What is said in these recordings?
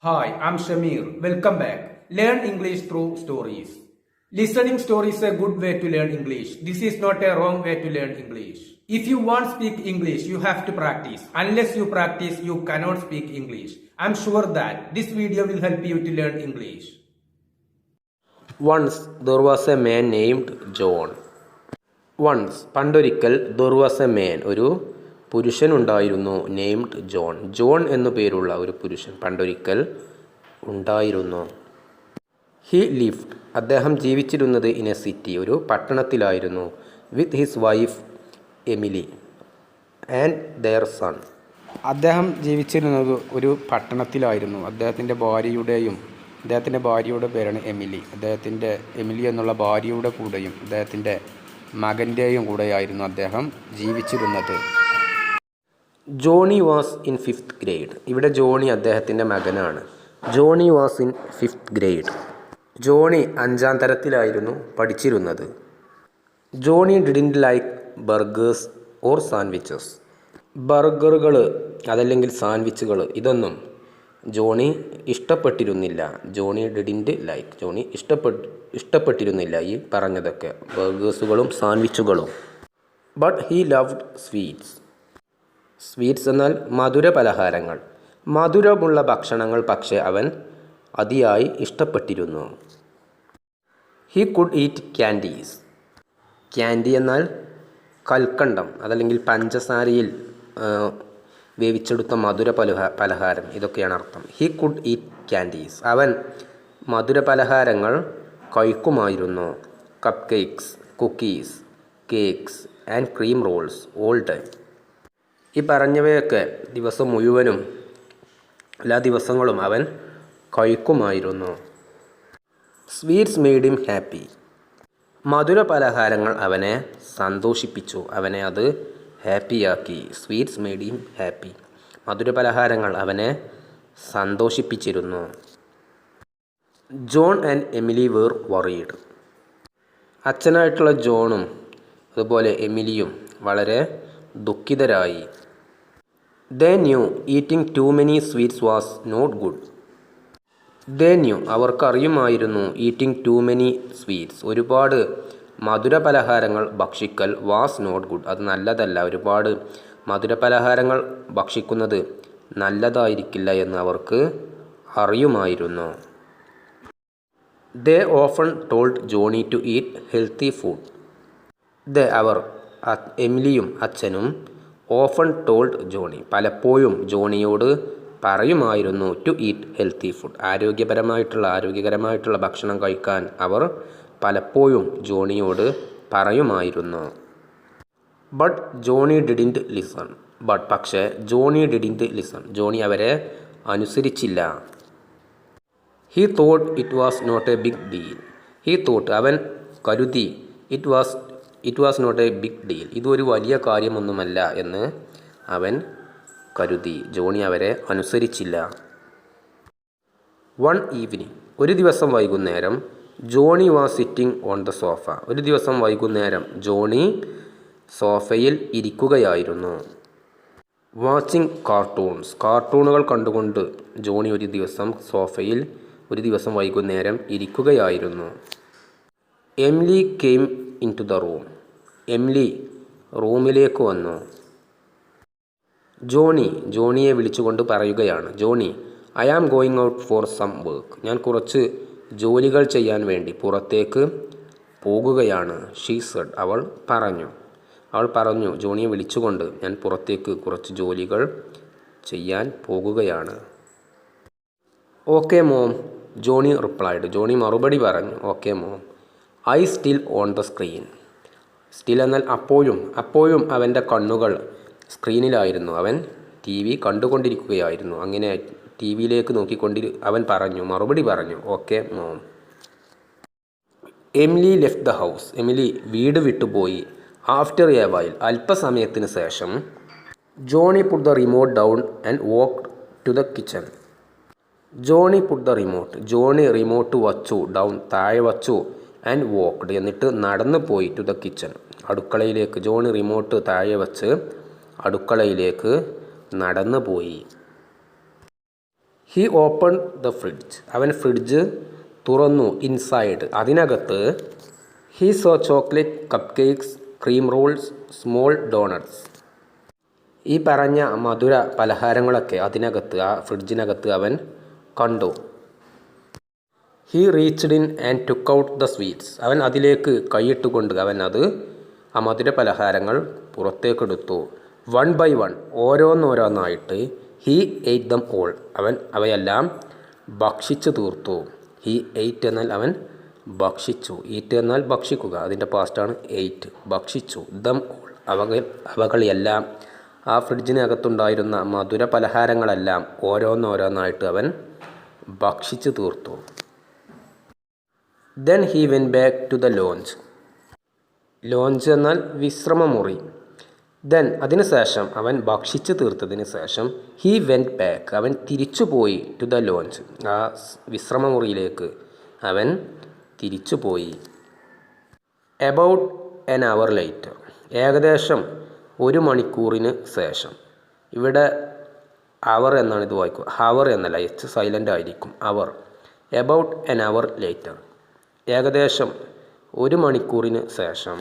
Hi, I'm Shamir. Welcome back. Learn English through stories. Listening stories is a good way to learn English. This is not a wrong way to learn English. If you want to speak English, you have to practice. Unless you practice, you cannot speak English. I'm sure that this video will help you to learn English. Once there was a man named John. പണ്ടൊരിക്കൽ there was a man, ഒരു പുരുഷനുണ്ടായിരുന്നു, named John. John എന്നു പേരുള്ള ഒരു പുരുഷൻ പണ്ടൊരിക്കൽ ഉണ്ടായിരുന്നു. He lived, അദ്ദേഹം ജീവിച്ചിരുന്നത് ഇൻ എ സിറ്റി, ഒരു പട്ടണത്തിലായിരുന്നു. With his wife Emily and their son. അദ്ദേഹം ജീവിച്ചിരുന്നത് ഒരു പട്ടണത്തിലായിരുന്നു. അദ്ദേഹത്തിൻ്റെ ഭാര്യയുടെ പേരാണ് എമിലി. എമിലി എന്നുള്ള ഭാര്യയുടെ കൂടെയും അദ്ദേഹത്തിൻ്റെ മകൻ്റെയും കൂടെയായിരുന്നു അദ്ദേഹം ജീവിച്ചിരുന്നത്. Johnny was in 5th grade. ഇവിടെ ജോണി അദ്ദേഹത്തിൻ്റെ മകനാണ്. Johnny was in 5th grade. Johnny 5ാം തരത്തിലായിരുന്നു പഠിച്ചിരുന്നത്. Johnny didn't like burgers or sandwiches. ബർഗറുകൾ അതല്ലെങ്കിൽ സാൻഡ്വിച്ചുകൾ ഇതൊന്നും ജോണി ഇഷ്ടപ്പെട്ടിരുന്നില്ല. ജോണി ഡിഡിൻറ്റ് ലൈക്ക്, ജോണി ഇഷ്ടപ്പെട്ടിരുന്നില്ല ഈ പറഞ്ഞതൊക്കെ, ബർഗേഴ്സുകളും സാൻഡ്വിച്ചുകളും. But he loved sweets. Sweets എന്നാൽ മധുര പലഹാരങ്ങൾ, മധുരമുള്ള ഭക്ഷണങ്ങൾ പക്ഷേ അവൻ അതിയായി ഇഷ്ടപ്പെട്ടിരുന്നു. He could eat candies. Candy എന്നാൽ കൽക്കണ്ടം അതല്ലെങ്കിൽ പഞ്ചസാരയിൽ വേവിച്ചെടുത്ത മധുര പലഹാരം, ഇതൊക്കെയാണ് അർത്ഥം. He could eat candies. അവൻ മധുര പലഹാരങ്ങൾ കഴിക്കുമായിരുന്നു. Cupcakes, cookies, cakes and cream rolls all time. ഈ പറഞ്ഞവയൊക്കെ ദിവസം മുഴുവനും, എല്ലാ ദിവസങ്ങളും അവൻ കഴിക്കുമായിരുന്നു. Sweets made him happy. മധുര പലഹാരങ്ങൾ അവനെ സന്തോഷിപ്പിച്ചു, അവനെ അത് ഹാപ്പിയാക്കി. Sweets made him happy. മധുര പലഹാരങ്ങൾ അവനെ സന്തോഷിപ്പിച്ചിരുന്നു. John and Emily were worried. അച്ഛനായിട്ടുള്ള ജോണും അതുപോലെ എമിലിയും വളരെ ദുഃഖിതരായി. They knew eating too many sweets was not good. They knew, അവർക്കറിയുമായിരുന്നു, ഈറ്റിംഗ് ടു മെനി സ്വീറ്റ്സ്, ഒരുപാട് മധുരപലഹാരങ്ങൾ ഭക്ഷിക്കൽ, വാസ് നോട്ട് ഗുഡ്, അത് നല്ലതല്ല. ഒരുപാട് മധുരപലഹാരങ്ങൾ ഭക്ഷിക്കുന്നത് നല്ലതായിരിക്കില്ല എന്ന് അവർക്ക് അറിയുമായിരുന്നു. They often told Johnny to eat healthy food. അവർ, എമിലിയും അച്ഛനും, ഓഫൺ ടോൾഡ് ജോണി, പലപ്പോഴും ജോണിയോട് പറയുമായിരുന്നു, ടു ഈറ്റ് ഹെൽത്തി ഫുഡ്, ആരോഗ്യകരമായിട്ടുള്ള ഭക്ഷണം കഴിക്കാൻ അവർ പലപ്പോഴും ജോണിയോട് പറയുമായിരുന്നു. But Johnny didn't listen. പക്ഷേ ജോണി ഡിഡിൻറ്റ് ലിസൺ, ജോണി അവരെ അനുസരിച്ചില്ല. He thought it was not a big deal. He thought, അവൻ കരുതി, it was not a big deal, ഇതൊരു വലിയ കാര്യമൊന്നുമല്ല എന്ന് അവൻ കരുതി. ജോണി അവരെ അനുസരിച്ചില്ല. വൺ ഈവനിങ്, ഒരു ദിവസം വൈകുന്നേരം, Johnny was sitting on the sofa. ഒരു ദിവസം വൈകുന്നേരം ജോണി സോഫയിൽ ഇരിക്കുകയായിരുന്നു. വാച്ചിങ് കാർട്ടൂൺസ്, കാർട്ടൂണുകൾ കണ്ടുകൊണ്ട് ജോണി ഒരു ദിവസം സോഫയിൽ ഒരു ദിവസം വൈകുന്നേരം ഇരിക്കുകയായിരുന്നു. Emily came into the room. Emily റൂമിലേക്ക് വന്നു. ജോണിയെ വിളിച്ചുകൊണ്ട് പറയുകയാണ്, Johnny, I am going out for some work. ഞാൻ കുറച്ച് ജോലികൾ ചെയ്യാൻ വേണ്ടി പുറത്തേക്ക് പോകുകയാണ്. ഷീ സെഡ്, അവൾ പറഞ്ഞു ജോണിയെ വിളിച്ചുകൊണ്ട്, ഞാൻ പുറത്തേക്ക് കുറച്ച് ജോലികൾ ചെയ്യാൻ പോകുകയാണ്. Okay mom, Johnny replied. Johnny മറുപടി പറഞ്ഞു, okay mom. I still on the screen. Still എന്നാൽ അപ്പോഴും അവൻ്റെ കണ്ണുകൾ സ്ക്രീനിലായിരുന്നു. അവൻ TV കണ്ടുകൊണ്ടിരിക്കുകയായിരുന്നു. അങ്ങനെ TV-യിലേക്ക് അവൻ മറുപടി പറഞ്ഞു, okay mom. Emily left the house. Emily വീട് വിട്ടുപോയി. ആഫ്റ്റർ എ വൈൽ, അല്പസമയത്തിന് ശേഷം, Johnny put the remote down and walked to the kitchen. Johnny remote വച്ചു, ഡൗൺ താഴെ വച്ചു, ആൻഡ് വാക്ക്ഡ് എന്നിട്ട് നടന്നു പോയി, ടു ദ കിച്ചൺ അടുക്കളയിലേക്ക്. ജോണി റിമോട്ട് താഴെ വച്ച് അടുക്കളയിലേക്ക് നടന്നു പോയി. He open the fridge. അവൻ ഫ്രിഡ്ജ് തുറന്നു. ഇൻസൈഡ് അതിനകത്ത്. He saw chocolate cupcakes, cream rolls, small donuts. ഈ പറഞ്ഞ മധുര പലഹാരങ്ങളൊക്കെ അതിനകത്ത്, ആ ഫ്രിഡ്ജിനകത്ത് അവൻ കണ്ടു. He reached in and took out the sweets. അവൻ അതിലേക്ക് കൈയിട്ടുകൊണ്ട് അവൻ ആ മധുര പലഹാരങ്ങൾ പുറത്തേക്കെടുത്തു. വൺ ബൈ വൺ, ഓരോന്നോരോന്നായിട്ട്. He eight them all. അവൻ അവയെല്ലാം ഭക്ഷിച്ചു തീർത്തു. ഹി എയ്റ്റ് എന്നാൽ അവൻ ഭക്ഷിച്ചു. ഈറ്റ് എന്നാൽ ഭക്ഷിക്കുക, അതിൻ്റെ പാസ്റ്റാണ് എയ്റ്റ്. ഭക്ഷിച്ചു. ദം ഓൾ അവകളെല്ലാം, ആ ഫ്രിഡ്ജിനകത്തുണ്ടായിരുന്ന മധുര പലഹാരങ്ങളെല്ലാം ഓരോന്നോരോന്നായിട്ട് അവൻ ഭക്ഷിച്ചു തീർത്തു. Then he went back to the lounge. Lounge എന്നാൽ വിശ്രമമുറി. ദെൻ അതിനുശേഷം, അവൻ ഭക്ഷിച്ചു തീർത്തതിന് ശേഷം, ഹി വെൻറ്റ് ബാക്ക് അവൻ തിരിച്ചുപോയി. ടു ദ ലോഞ്ച് ആ വിശ്രമമുറിയിലേക്ക് അവൻ തിരിച്ചുപോയി. എബൌട്ട് എൻ അവർ ലേറ്റർ ഏകദേശം 1 മണിക്കൂറിന് ശേഷം. ഇവിടെ അവർ എന്നാണ് ഇത് വായിക്കുക, ഹവർ എന്നല്ല, എച്ച് സൈലൻ്റ് ആയിരിക്കും. അവർ. എബൌട്ട് എൻ അവർ ലേറ്റർ ഏകദേശം 1 മണിക്കൂറിന് ശേഷം.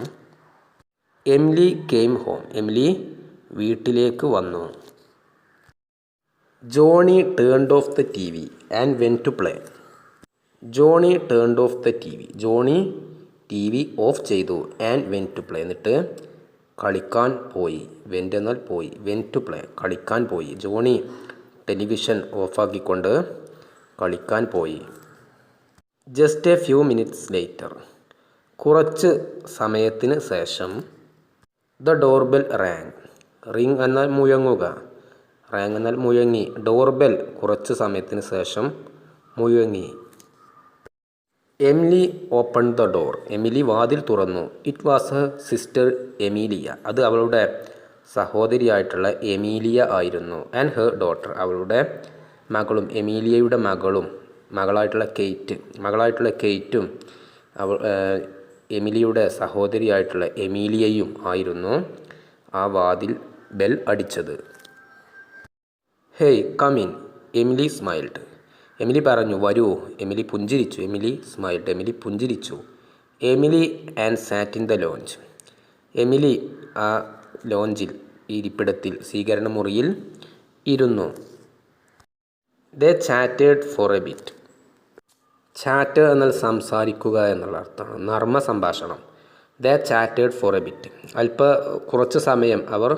എമിലി കെയിം ഹോം എമിലി വീട്ടിലേക്ക് വന്നു. Johnny turned off the T V and went to play. Johnny turned off the T V Johnny T V off ചെയ്തു. And went to play എന്നിട്ട് കളിക്കാൻ പോയി. Went എന്നാൽ പോയി. വെൻറ്റ് ടു പ്ലേ കളിക്കാൻ പോയി. ജോണി ടെലിവിഷൻ ഓഫാക്കിക്കൊണ്ട് കളിക്കാൻ പോയി. Just A few minutes later കുറച്ച് സമയത്തിന് ശേഷം. The doorbell rang. റിങ് എന്നാൽ മുഴങ്ങുക, റാങ് എന്നാൽ മുഴങ്ങി. ഡോർബെൽ കുറച്ച് സമയത്തിന് ശേഷം മുഴങ്ങി. Emily open the door Emily വാതിൽ തുറന്നു. It was her sister Emilia അത് അവളുടെ സഹോദരിയായിട്ടുള്ള എമീലിയ ആയിരുന്നു. ആൻഡ് ഹെർ ഡോട്ടർ അവളുടെ മകളും, എമീലിയയുടെ മകളായിട്ടുള്ള കെയ്റ്റും എമിലിയുടെ സഹോദരിയായിട്ടുള്ള എമീലിയയും ആയിരുന്നു ആ വാതിൽ ബെൽ അടിച്ചത്. Hey come in Emily smiled Emily പറഞ്ഞു വരൂ. എമിലി പുഞ്ചിരിച്ചു. എമിലി സ്മൈൽഡ് എമിലി പുഞ്ചിരിച്ചു. Emily and sat in the lounge Emily ആ ലോഞ്ചിൽ, ഇരിപ്പിടത്തിൽ, സ്വീകരണ മുറിയിൽ ഇരുന്നു. They chatted for a bit. Chat എന്നാൽ സംസാരിക്കുക എന്നുള്ള അർത്ഥമാണ്, നർമ്മ സംഭാഷണം. They chatted for a bit കുറച്ച് സമയം അവർ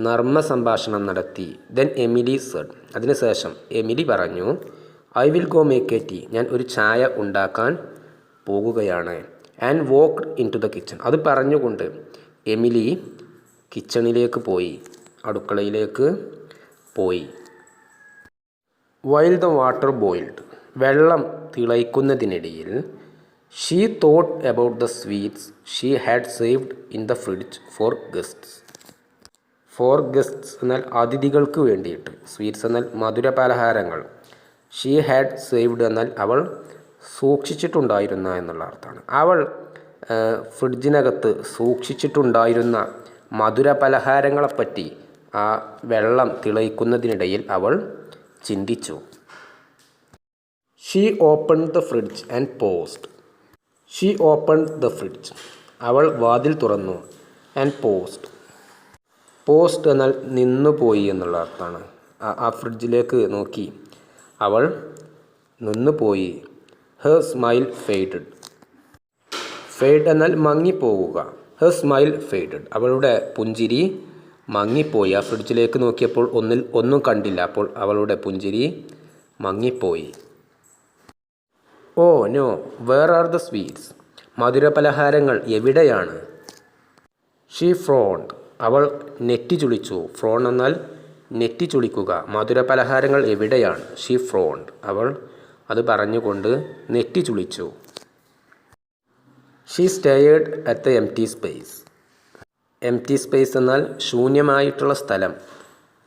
നർമ്മ സംഭാഷണം നടത്തി. ദെൻ എമിലി സെഡ് അതിനുശേഷം എമിലി പറഞ്ഞു, I will go make a tea ഞാൻ ഒരു ചായ ഉണ്ടാക്കാൻ പോകുകയാണ്. And walked into the kitchen അത് പറഞ്ഞുകൊണ്ട് എമിലി കിച്ചണിലേക്ക് പോയി, അടുക്കളയിലേക്ക് പോയി. വൈൽ ദ വാട്ടർ ബോയിൽഡ് വെള്ളം തിളയ്ക്കുന്നതിനിടയിൽ. She thought about the sweets she had saved in the fridge for guests. For guests എന്നാൽ അതിഥികൾക്ക് വേണ്ടിയിട്ട്. സ്വീറ്റ്സ് എന്നാൽ മധുര പലഹാരങ്ങൾ. ഷീ ഹാഡ് സേവ്ഡ് എന്നാൽ അവൾ സൂക്ഷിച്ചിട്ടുണ്ടായിരുന്ന എന്നുള്ള അർത്ഥമാണ്. അവൾ ഫ്രിഡ്ജിനകത്ത് സൂക്ഷിച്ചിട്ടുണ്ടായിരുന്ന മധുര പലഹാരങ്ങളെപ്പറ്റി ആ വെള്ളം തിളയ്ക്കുന്നതിനിടയിൽ അവൾ ചിന്തിച്ചു. She opened the fridge and posed. She opened the fridge അവൾ വാതിൽ തുറന്നു. ആൻഡ് പോസ്ഡ് പോസ്റ്റ് എന്നാൽ നിന്നുപോയി എന്നുള്ള അർത്ഥമാണ്. ആ ഫ്രിഡ്ജിലേക്ക് നോക്കി അവൾ നിന്നുപോയി. Her smile faded. ഫെയ്ഡ് എന്നാൽ മങ്ങിപ്പോവുക. ഹെർ സ്മൈൽ ഫെയ്ഡഡ് അവളുടെ പുഞ്ചിരി മങ്ങിപ്പോയി. ആ ഫ്രിഡ്ജിലേക്ക് നോക്കിയപ്പോൾ ഒന്നും കണ്ടില്ല. അപ്പോൾ അവളുടെ പുഞ്ചിരി മങ്ങിപ്പോയി. Oh no where are the sweets മധുരപലഹാരങ്ങൾ എവിടെയാണ്? ഷീ ഫ്രോൺഡ് അവൾ നെറ്റിച്ചുളിച്ചു. ഫ്രോൺ എന്നാൽ നെറ്റിച്ചുളിക്കുക. മധുരപലഹാരങ്ങൾ എവിടെയാണ്? ഷീ ഫ്രോൺഡ് അവൾ അത് പറഞ്ഞുകൊണ്ട് നെറ്റിച്ചുളിച്ചു. She stared at the empty space. Empty space എന്നാൽ ശൂന്യമായിട്ടുള്ള സ്ഥലം.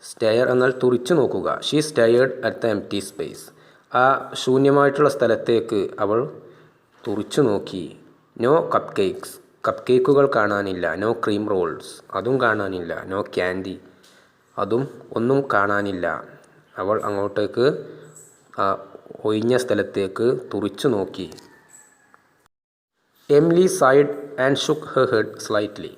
സ്റ്റെയർ എന്നാൽ തുറിച്ചു നോക്കുക. She stared at the empty space ആ ശൂന്യമായിട്ടുള്ള സ്ഥലത്തേക്ക് അവൾ തുറിച്ചു നോക്കി. നോ കപ്പ് കേക്ക്സ് കപ്പ് കേക്കുകൾ കാണാനില്ല. നോ ക്രീം റോൾസ് അതും കാണാനില്ല. നോ ക്യാൻഡി അതും ഒന്നും കാണാനില്ല. അവൾ അങ്ങോട്ടേക്ക് ആ ഒഴിഞ്ഞ സ്ഥലത്തേക്ക് തുറിച്ചു നോക്കി. Emily sighed and shook her head slightly.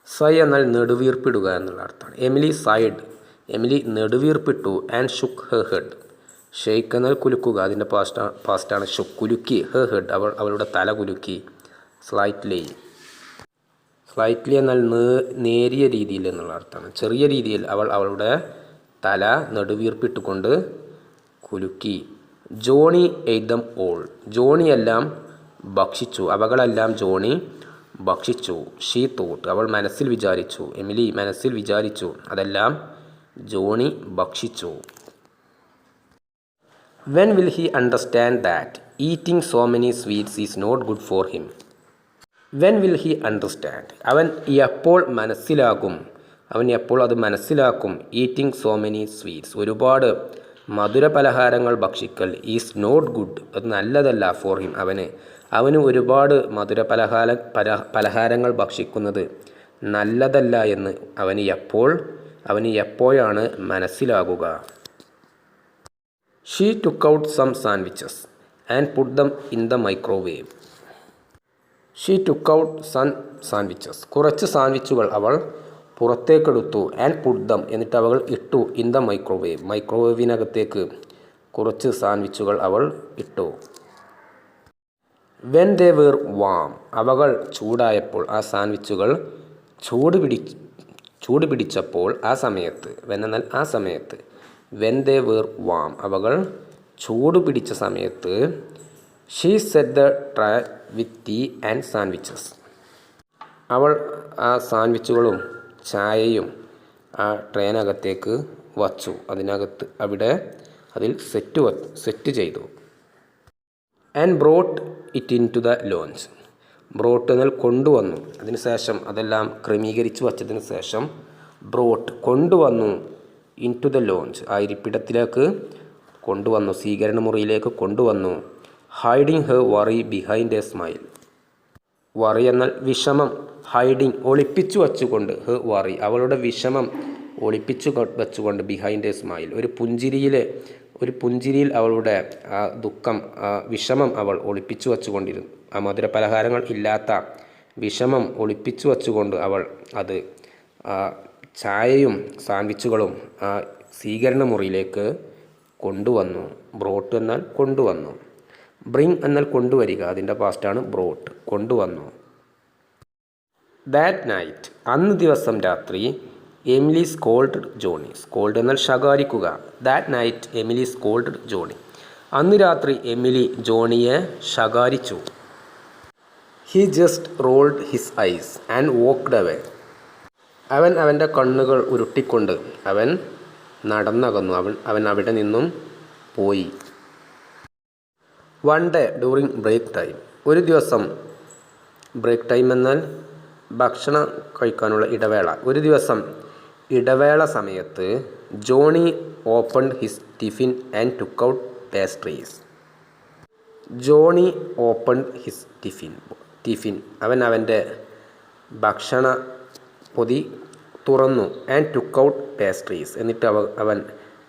Sigh എന്നാൽ നെടുവീർപ്പിടുക എന്നുള്ള അർത്ഥമാണ്. എമിലി സൈഡ്, എമിലി നെടുവീർപ്പിട്ടു. And shook her head, shake എന്നാൽ കുലുക്കുക, അതിൻ്റെ പാസ്റ്റാണ് ഷുക്ക്. കുലുക്കി. ഹെർ ഹെഡ്, അവളുടെ തല കുലുക്കി. സ്ലൈറ്റ്ലി, സ്ലൈറ്റ്ലി എന്നാൽ നേരിയ രീതിയിൽ എന്നുള്ള അർത്ഥമാണ്. ചെറിയ രീതിയിൽ അവൾ അവളുടെ തല നെടുവീർപ്പിട്ടുകൊണ്ട് കുലുക്കി. Johnny ate them all. ജോണിയെല്ലാം ഭക്ഷിച്ചു, അവകളെല്ലാം ജോണി ഭക്ഷിച്ചു. ഷീ തോട്ട്, അവൾ മനസ്സിൽ വിചാരിച്ചു. എമിലി മനസ്സിൽ വിചാരിച്ചു, അതെല്ലാം ജോണി ഭക്ഷിച്ചു. When will he understand that eating so many sweets is not good for him. When will he understand, അവൻ എപ്പോൾ മനസ്സിലാകും, അവൻ എപ്പോൾ അത് മനസ്സിലാക്കും. ഈറ്റിംഗ് സോ മെനി സ്വീറ്റ്സ്, ഒരുപാട് മധുര പലഹാരങ്ങൾ ഭക്ഷിക്കൽ. ഈസ് നോട്ട് ഗുഡ്, അത് നല്ലതല്ല. ഫോർ ഹിം, അവന് ഒരുപാട് മധുര പലഹാരങ്ങൾ ഭക്ഷിക്കുന്നത് നല്ലതല്ല എന്ന് അവന് എപ്പോഴാണ് മനസ്സിലാകുക. She took out some sandwiches and put them in the microwave. She took out some sandwiches, കുറച്ച് സാൻഡ്വിച്ചുകൾ അവൾ പുറത്തേക്കെടുത്തു. ആൻഡ് പുട്ട് ദം, എന്നിട്ട് അവൾ ഇട്ടു. ഇൻ ദ മൈക്രോവേവ്, മൈക്രോവേവിനകത്തേക്ക് കുറച്ച് സാൻഡ്വിച്ചുകൾ അവൾ ഇട്ടു. വെൻ ദേ വേർ വാം, അവകൾ ചൂടായപ്പോൾ, ആ സാൻഡ്വിച്ചുകൾ ചൂട് പിടിച്ചപ്പോൾ, ആ സമയത്ത്. വെൻ എന്നാൽ ആ സമയത്ത്. വെൻ ദേ വേർ വാം, അവകൾ ചൂട് പിടിച്ച സമയത്ത്. She set the tray with tea and sandwiches, അവൾ ആ സാൻഡ്വിച്ചുകളും ചായയും ആ ട്രേനകത്തേക്ക് വച്ചു. അതിൽ സെറ്റ് ചെയ്തു. And brought it into the lounge. Brought എന്നാൽ കൊണ്ടുവന്നു. അതിനുശേഷം അതെല്ലാം ക്രമീകരിച്ച് വച്ചതിന് ശേഷം ബ്രോട്ട് കൊണ്ടുവന്നു. ഇൻ ടു ദ ലോഞ്ച്, ആ ഇരിപ്പിടത്തിലേക്ക് കൊണ്ടുവന്നു, സ്വീകരണ മുറിയിലേക്ക് കൊണ്ടുവന്നു. Hiding her worry behind A smile. Worry എന്നാൽ വിഷമം. ഹൈഡിങ് ഒളിപ്പിച്ചു വച്ചുകൊണ്ട്. ഹെർ വറി, അവളുടെ വിഷമം ഒളിപ്പിച്ചു വച്ചുകൊണ്ട്. ബിഹൈൻഡ് എ സ്മൈൽ, ഒരു പുഞ്ചിരിയിൽ അവളുടെ ആ ദുഃഖം, ആ വിഷമം അവൾ ഒളിപ്പിച്ചു വച്ചുകൊണ്ടിരുന്നു. ആ മധുര പലഹാരങ്ങൾ ഇല്ലാത്ത വിഷമം ഒളിപ്പിച്ചു വച്ചുകൊണ്ട് അവൾ അത് ചായയും സാൻഡ്വിച്ചുകളും ആ സ്വീകരണ മുറിയിലേക്ക് കൊണ്ടുവന്നു. ബ്രോട്ട് എന്നാൽ കൊണ്ടുവന്നു. ബ്രിങ് എന്നാൽ കൊണ്ടുവരിക, അതിൻ്റെ പാസ്റ്റാണ് ബ്രോട്ട്. കൊണ്ടുവന്നു. ദാറ്റ് നൈറ്റ്, അന്ന് ദിവസം രാത്രി. Emily scolded Johnny. സ്കോൾഡ് എന്നാൽ ശകാരിക്കുക. That night Emily scolded Johnny, അന്ന് രാത്രി എമിലി ജോണിയെ ശകാരിച്ചു. He just rolled his eyes and walked away. അവൻ്റെ കണ്ണുകൾ ഉരുട്ടിക്കൊണ്ട് അവൻ നടന്നകന്നു. അവൻ അവിടെ നിന്നും പോയി. One day during break time, ഒരു ദിവസം. ബ്രേക്ക് ടൈം എന്നാൽ ഭക്ഷണം കഴിക്കാനുള്ള ഇടവേള. ഒരു ദിവസം ഇടവേള സമയത്ത്. Johnny opened his tiffin and took out pastries. Johnny opened his tiffin, അവൻ്റെ ഭക്ഷണ പൊതി തുറന്നു. ആൻഡ് ടുക്ക് ഔട്ട് പേസ്ട്രീസ്, എന്നിട്ട് അവൻ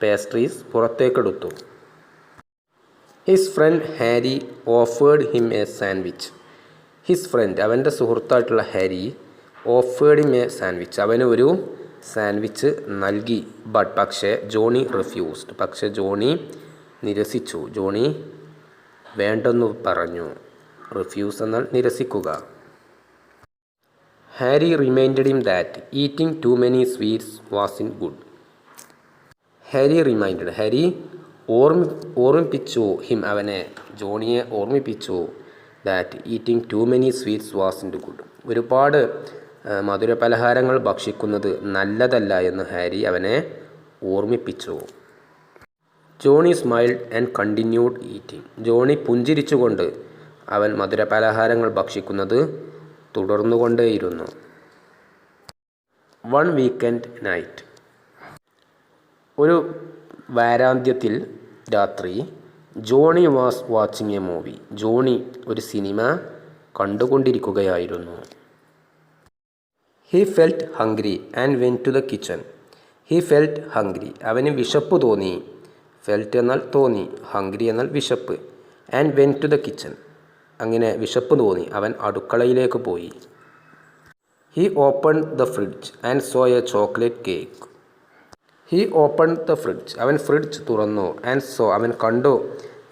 പേസ്ട്രീസ് പുറത്തേക്കെടുത്തു. His friend Harry offered him a sandwich. His friend, അവൻ്റെ സുഹൃത്തായിട്ടുള്ള Harry. Offered him a sandwich, അവന് ഒരു സാൻഡ്വിച്ച് നൽകി. പക്ഷേ ജോണി റിഫ്യൂസ്ഡ്, പക്ഷേ ജോണി നിരസിച്ചു. ജോണി വേണ്ടെന്നു പറഞ്ഞു. റിഫ്യൂസ് എന്നാൽ നിരസിക്കുക. Harry reminded him that eating too many sweets was in good. Harry ഓർമ്മിപ്പിച്ചു ഹിം, അവനെ, ജോണിയെ ഓർമ്മിപ്പിച്ചു. That eating too many sweets was in good, ഒരുപാട് മധുര പലഹാരങ്ങൾ ഭക്ഷിക്കുന്നത് നല്ലതല്ല എന്ന് ഹാരി അവനെ ഓർമ്മിപ്പിച്ചു. Johnny smiled and continued eating. Johnny പുഞ്ചിരിച്ചുകൊണ്ട് അവൻ മധുര പലഹാരങ്ങൾ ഭക്ഷിക്കുന്നത് തുടർന്നുകൊണ്ടേയിരുന്നു. വൺ വീക്കെൻഡ് നൈറ്റ്, ഒരു വാരാന്ത്യത്തിൽ രാത്രി. Johnny was watching a movie. Johnny ഒരു സിനിമ കണ്ടുകൊണ്ടിരിക്കുകയായിരുന്നു. He felt hungry and went to the kitchen. He felt hungry, അവന് വിശപ്പ് തോന്നി. ഫെൽറ്റ് എന്നാൽ തോന്നി, ഹംഗ്രി എന്നാൽ വിശപ്പ്. And went to the kitchen, അങ്ങനെ വിശപ്പ് തോന്നി അവൻ അടുക്കളയിലേക്ക് പോയി. He open the fridge and saw a chocolate cake. He open the fridge, അവൻ ഫ്രിഡ്ജ് തുറന്നു. ആൻഡ് സോ, അവൻ കണ്ടു.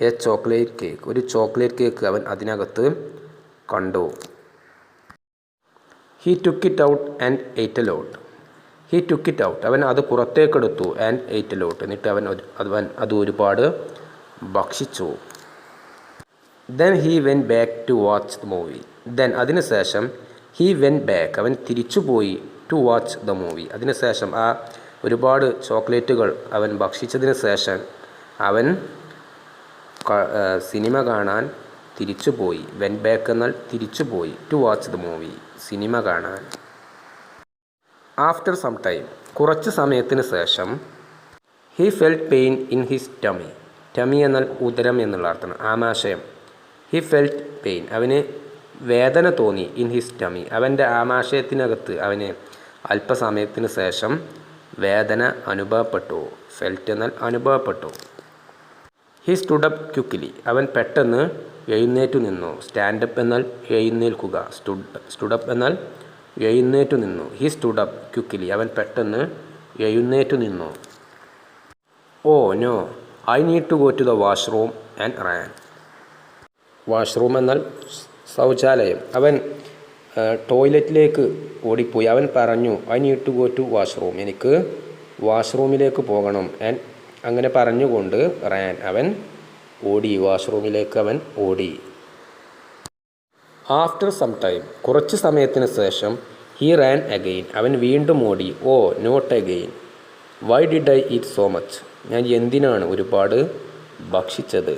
എ ചോക്ലേറ്റ് കേക്ക്, ഒരു ചോക്ലേറ്റ് കേക്ക് അവൻ അതിനകത്ത് കണ്ടു. He took it out and ate a lot. He took it out, അവൻ അത് പുറത്തേക്കെടുത്തു. ആൻഡ് എയ്റ്റ് എ ലോട്ട്, എന്നിട്ട് അവൻ അത് ഒരുപാട് ഭക്ഷിച്ചു. Then he went back to watch the movie. Then, അതിനുശേഷം ഹി വെൻ ബാക്ക്, അവൻ തിരിച്ചുപോയി. ടു വാച്ച് ദ മൂവി, അതിനുശേഷം ആ ഒരുപാട് ചോക്ലേറ്റുകൾ അവൻ ഭക്ഷിച്ചതിന് ശേഷം അവൻ സിനിമ കാണാൻ തിരിച്ചുപോയി. വെൻ ബാക്ക് എന്നാൽ തിരിച്ചുപോയി. ടു വാച്ച് ദ മൂവി, സിനിമ കാണാൻ. ആഫ്റ്റർ സം ടൈം, കുറച്ച് സമയത്തിന് ശേഷം he felt pain in his tummy. Tummy എന്നാൽ ഉദരം എന്നുള്ള അർത്ഥമാണ്, ആമാശയം. ഹി ഫെൽറ്റ് പെയിൻ, അവന് വേദന തോന്നി. ഇൻ ഹിസ് ടമി, അവൻ്റെ ആമാശയത്തിനകത്ത് അവന് അല്പസമയത്തിന് ശേഷം വേദന അനുഭവപ്പെട്ടു. ഫെൽറ്റ് എന്നാൽ അനുഭവപ്പെട്ടു. ഹി സ്റ്റുഡ് അപ്പ് ക്വിക്ക്ലി, അവൻ പെട്ടെന്ന് എഴുന്നേറ്റു നിന്നു. സ്റ്റാൻഡപ്പ് എന്നാൽ എഴുന്നേൽക്കുക. സ്റ്റുഡ് അപ്പ് എന്നാൽ എഴുന്നേറ്റു നിന്നു. ഹി സ്റ്റുഡ് അപ്പ് ക്വിക്ക്ലി, അവൻ പെട്ടെന്ന് എഴുന്നേറ്റു നിന്നു. Oh no, I need to go to the washroom and ran. Washroom എന്നാൽ ശൗചാലയം. അവൻ ടോയ്ലറ്റിലേക്ക് ഓടിപ്പോയി. അവൻ പറഞ്ഞു, I need to go to washroom, എനിക്ക് വാഷ്റൂമിലേക്ക് പോകണം. ആൻഡ് അങ്ങനെ പറഞ്ഞുകൊണ്ട് റാൻ, അവൻ ഓടി. വാഷ്റൂമിലേക്ക് അവൻ ഓടി. ആഫ്റ്റർ സം ടൈം, കുറച്ച് സമയത്തിന് ശേഷം ഹി റാൻ അഗെയിൻ, അവൻ വീണ്ടും ഓടി. Oh not again, why did I eat so much, ഞാൻ എന്തിനാണ് ഒരുപാട് ഭക്ഷിച്ചത്.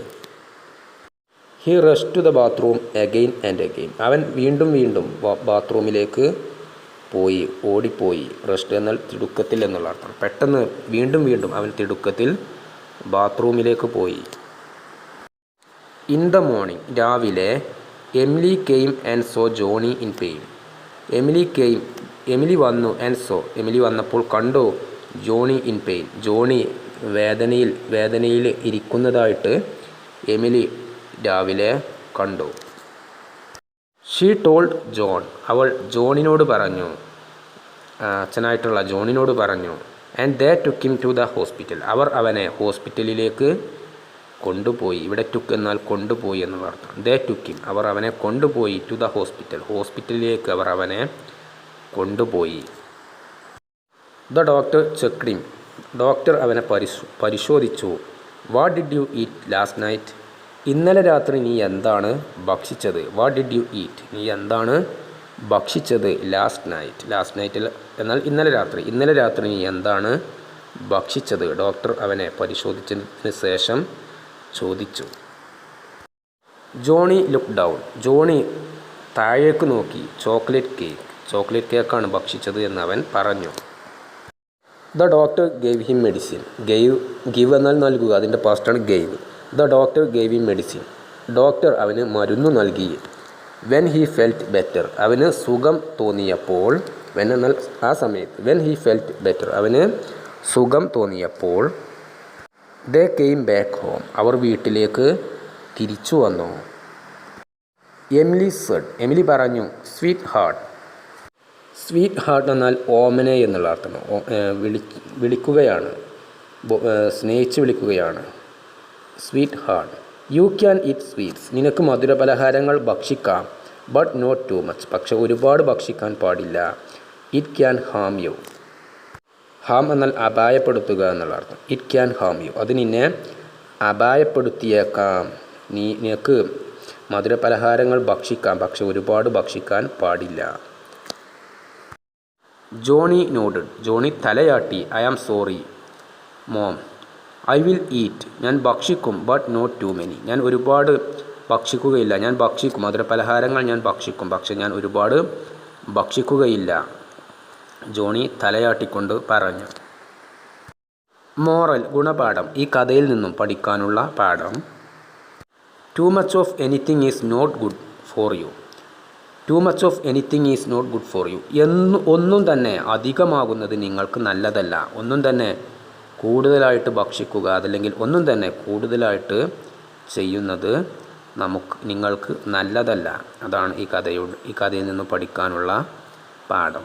He rush to the bathroom again and again, അവൻ വീണ്ടും ബാത്റൂമിലേക്ക് പോയി, ഓടിപ്പോയി. റെസ്റ്റ് എന്നാൽ തിടുക്കത്തിൽ എന്നുള്ള അർത്ഥം. പെട്ടെന്ന് വീണ്ടും അവൻ തിടുക്കത്തിൽ ബാത്റൂമിലേക്ക് പോയി. ഇൻ ദ മോർണിംഗ്, രാവിലെ Emily came and saw Johnny in pain. Emily വന്നു. ആൻഡ് സോ, എമിലി വന്നപ്പോൾ കണ്ടു. ജോണി ഇൻ പെയിൻ, ജോണി വേദനയിൽ ഇരിക്കുന്നതായിട്ട് എമിലി രാവിലെ കണ്ടു. ഷീ ടോൾഡ് ജോൺ, അവൾ ജോണിനോട് പറഞ്ഞു, അച്ഛനായിട്ടുള്ള ജോണിനോട് പറഞ്ഞു. And they took him to the hospital, അവർ അവനെ ഹോസ്പിറ്റലിലേക്ക് കൊണ്ടുപോയി. ഇവിടെ ടുക്ക് എന്നാൽ കൊണ്ടുപോയി എന്നുള്ള അർത്ഥം. ദേ ടുക്ക് ഹിം, അവർ അവനെ കൊണ്ടുപോയി. ടു ദ ഹോസ്പിറ്റൽ, ഹോസ്പിറ്റലിലേക്ക് അവർ അവനെ കൊണ്ടുപോയി. The doctor checked him, doctor അവനെ പരിശോധിച്ചു. What did you eat last night, ഇന്നലെ രാത്രി നീ എന്താണ് ഭക്ഷിച്ചത്. വാട്ട് ഡിഡ് യു ഈറ്റ്, നീ എന്താണ് ഭക്ഷിച്ചത്. ലാസ്റ്റ് നൈറ്റ് എന്നാൽ ഇന്നലെ രാത്രി നീ എന്താണ് ഭക്ഷിച്ചത്. ഡോക്ടർ അവനെ പരിശോധിച്ചതിന് ശേഷം ചോദിച്ചു. ജോണി ലുക്ക് ഡൗൺ, ജോണി താഴേക്ക് നോക്കി. ചോക്ലേറ്റ് കേക്കാണ് ഭക്ഷിച്ചത് എന്ന് അവൻ പറഞ്ഞു. The doctor gave him medicine, give എന്നാൽ നൽകുക, അതിൻ്റെ പാസ്റ്റാണ് gave. The doctor gave him medicine, doctor അവന് മരുന്ന് നൽകി. വെൻ ഹി ഫെൽറ്റ് ബെറ്റർ, അവന് സുഖം തോന്നിയപ്പോൾ. വെൻ എന്നാൽ ആ സമയത്ത്. വെൻ ഹി ഫെൽറ്റ് ബെറ്റർ, അവന് സുഖം തോന്നിയപ്പോൾ. ദേ കെയിം ബാക്ക് ഹോം, അവർ വീട്ടിലേക്ക് തിരിച്ചു വന്നു. എമിലി സെഡ്, എമിലി പറഞ്ഞു. സ്വീറ്റ് ഹാർട്ട് എന്നാൽ ഓമനെ എന്നുള്ള അർത്ഥം. വിളിക്കുകയാണ്, സ്നേഹിച്ച് വിളിക്കുകയാണ്. Sweetheart. You can eat sweets, നിനക്ക് മധുരപലഹാരങ്ങൾ ഭക്ഷിക്കാം. ബട്ട് നോട്ട് ടു മച്ച്, പക്ഷെ ഒരുപാട് ഭക്ഷിക്കാൻ പാടില്ല. It can harm you, harm എന്നാൽ അപായപ്പെടുത്തുക എന്നുള്ള അർത്ഥം. ഇറ്റ് ക്യാൻ ഹാം യു, അത് നിന്നെ അപായപ്പെടുത്തിയേക്കാം. നിനക്ക് മധുരപലഹാരങ്ങൾ ഭക്ഷിക്കാം, പക്ഷെ ഒരുപാട് ഭക്ഷിക്കാൻ പാടില്ല. ജോണി നോഡഡ്, ജോണി തലയാട്ടി. I am sorry mom, I will eat, ഞാൻ ഭക്ഷിക്കും. ബട്ട് നോട്ട് ടു മെനി, ഞാൻ ഒരുപാട് ഭക്ഷിക്കുകയില്ല. ഞാൻ ഭക്ഷിക്കും, മധുരപലഹാരങ്ങൾ ഞാൻ ഭക്ഷിക്കും, പക്ഷെ ഞാൻ ഒരുപാട് ഭക്ഷിക്കുകയില്ല. ജോണി തലയാട്ടിക്കൊണ്ട് പറഞ്ഞു. മോറൽ, ഗുണപാഠം. ഈ കഥയിൽ നിന്നും പഠിക്കാനുള്ള പാഠം. Too much of anything is not good for you. Too much of anything is not good for you. ഒന്നും തന്നെ അധികമാകുന്നത് നിങ്ങൾക്ക് നല്ലതല്ല. ഒന്നും തന്നെ കൂടുതലായിട്ട് ഭക്ഷിക്കുക അതല്ലെങ്കിൽ ഒന്നും തന്നെ കൂടുതലായിട്ട് ചെയ്യുന്നത് നിങ്ങൾക്ക് നല്ലതല്ല. അതാണ് ഈ കഥയിൽ നിന്ന് പഠിക്കാനുള്ള പാഠം.